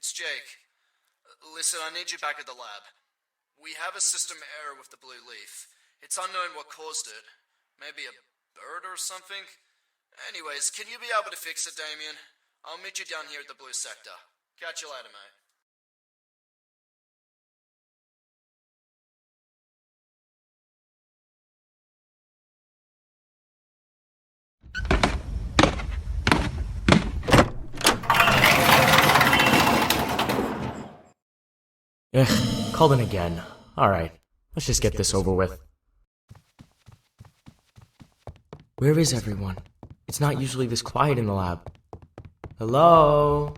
it's Jake. Listen, I need you back at the lab. We have a system error with the blue leaf. It's unknown what caused it. Maybe a bird or something? Anyways, can you be able to fix it, Damien? I'll meet you down here at the blue sector. Catch you later, mate. Ugh, called in again. Alright, let's just get this over with. Where is everyone? It's not usually this quiet in the lab. Hello?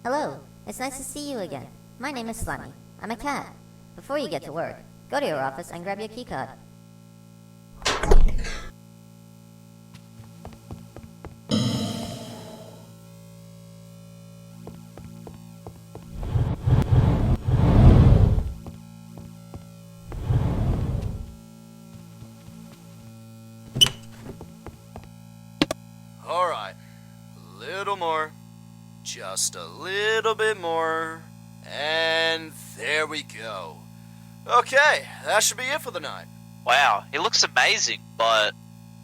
Hello, it's nice to see you again. My name is Slimy. I'm a cat. Before you get to work, go to your office and grab your keycard. Alright, a little more. Just a little bit more. And there we go. Okay, that should be it for the night. Wow, he looks amazing, but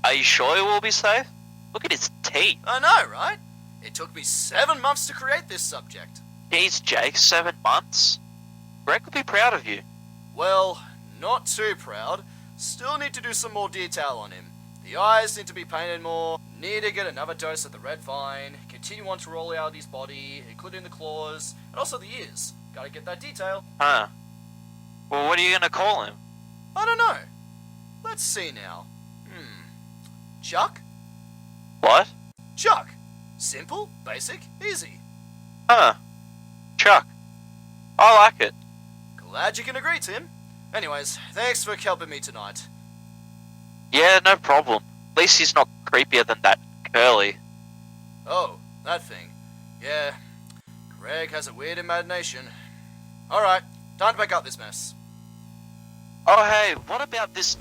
are you sure he will be safe? Look at his teeth. I know, right? It took me 7 months to create this subject. Jeez, Jake, 7 months? Greg would be proud of you. Well, not too proud. Still need to do some more detail on him. The eyes need to be painted more, need to get another dose of the red vine, continue on to roll out his body, including the claws, and also the ears. Gotta get that detail. Huh. Well, what are you gonna call him? I don't know. Let's see now. Chuck? What? Chuck. Simple, basic, easy. Huh. Chuck. I like it. Glad you can agree, Tim. Anyways, thanks for helping me tonight. Yeah, no problem. At least he's not creepier than that Curley. Oh, that thing. Yeah, Greg has a weird imagination. Alright, time to pick up this mess. Oh hey, what about this?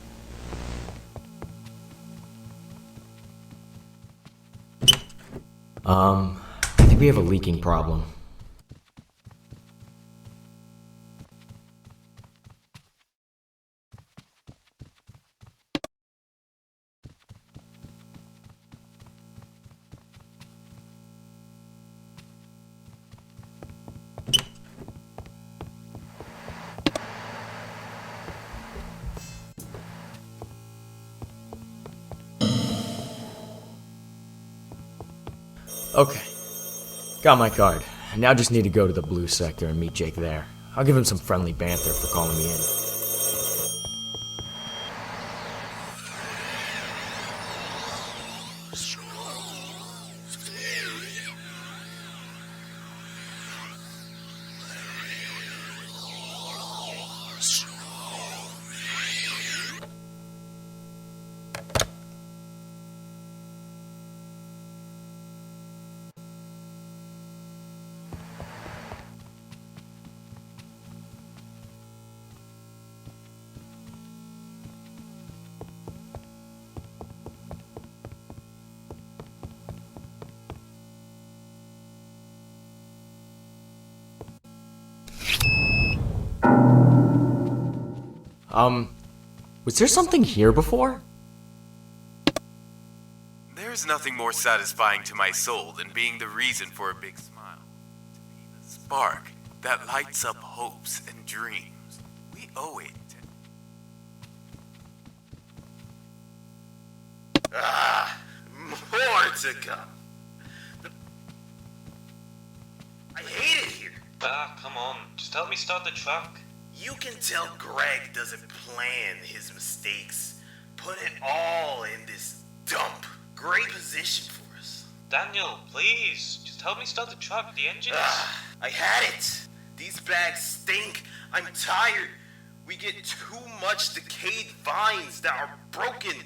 I think we have a leaking problem. Okay. Got my card. Now just need to go to the blue sector and meet Jake there. I'll give him some friendly banter for calling me in. Was there something here before? There's nothing more satisfying to my soul than being the reason for a big smile. To be the spark that lights up hopes and dreams. We owe it. More to come. I hate it here. Come on. Just help me start the truck. You can tell Greg doesn't plan his mistakes. Put it all in this dump. Great position for us. Daniel, please. Just help me start the truck. The engine is... I had it. These bags stink. I'm tired. We get too much decayed vines that are broken.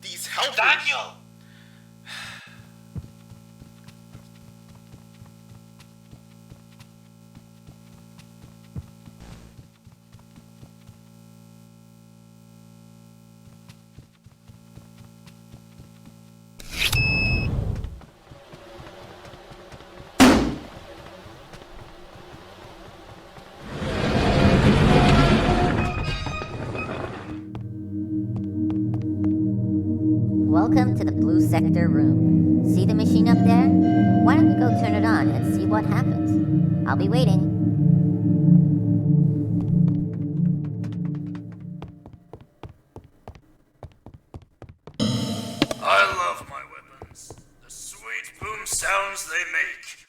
These helpers... Daniel! your room. See the machine up there? Why don't you go turn it on and see what happens? I'll be waiting. I love my weapons. The sweet boom sounds they make.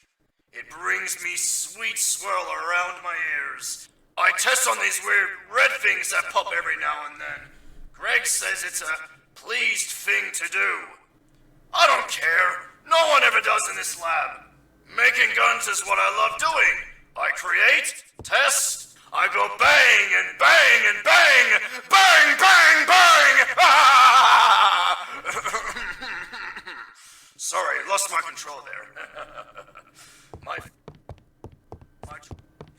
It brings me sweet swirl around my ears. I test on these weird red things that pop every now and then. Greg says it's a pleased thing to do. I don't care. No one ever does in this lab. Making guns is what I love doing. I create, test, I go bang and bang and bang, bang, bang, bang! Ah! Sorry, lost my control there. my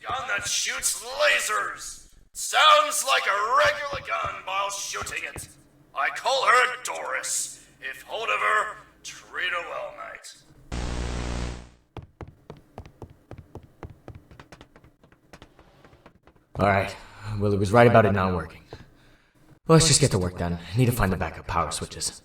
gun that shoots lasers. Sounds like a regular gun while shooting it. I call her Doris. If hold of her, treat her well, mate. Alright, Willie was right about it not working. Well, let's just get to work then. I need to find the backup power switches.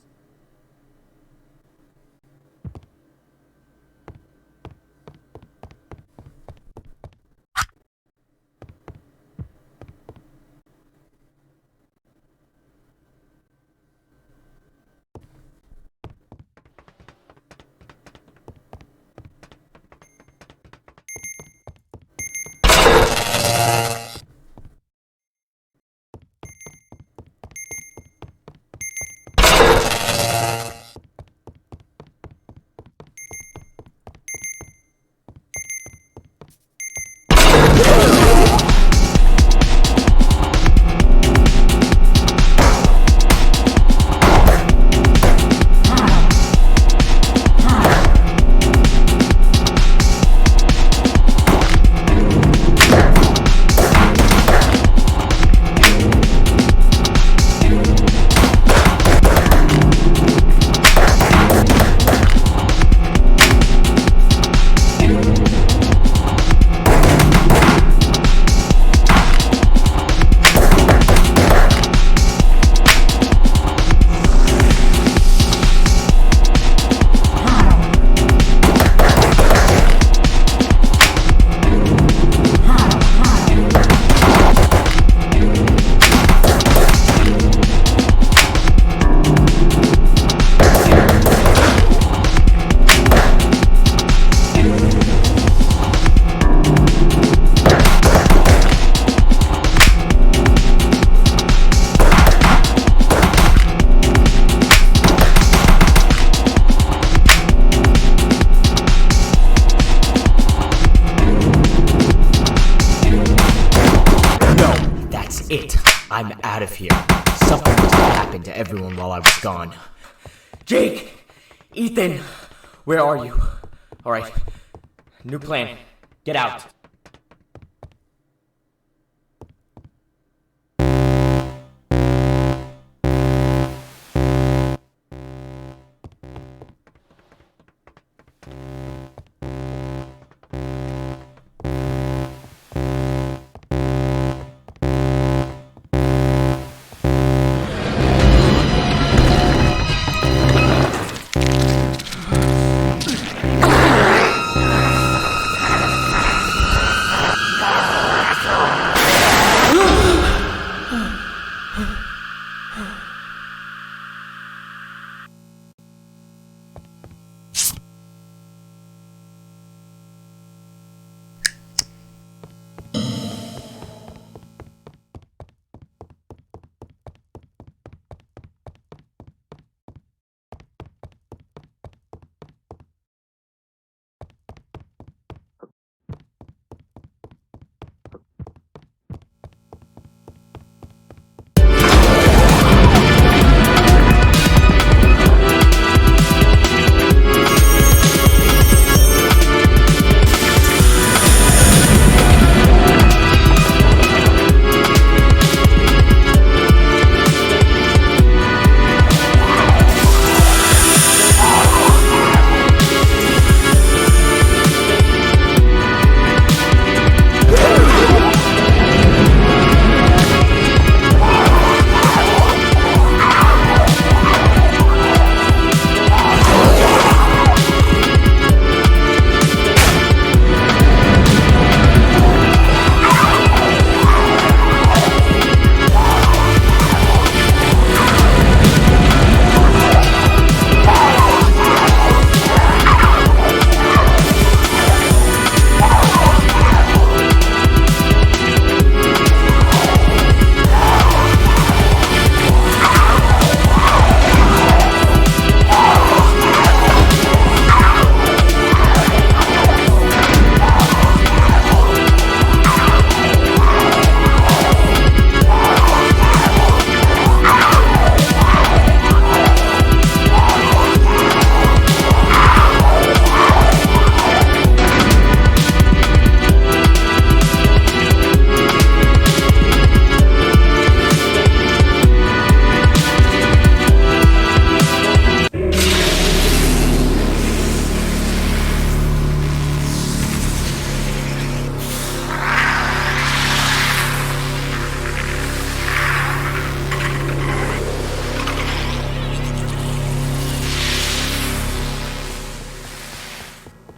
It. I'm out of here. Something must have happened to everyone while I was gone. Jake! Ethan! Where are you? Alright. New plan. Get out.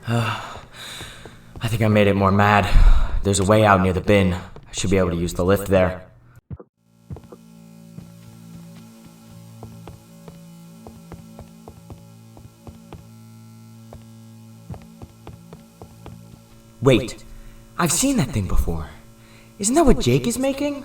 I think I made it more mad. There's a way out near the bin. I should be able to use the lift there. Wait, I've seen that thing before. Isn't that what Jake is making?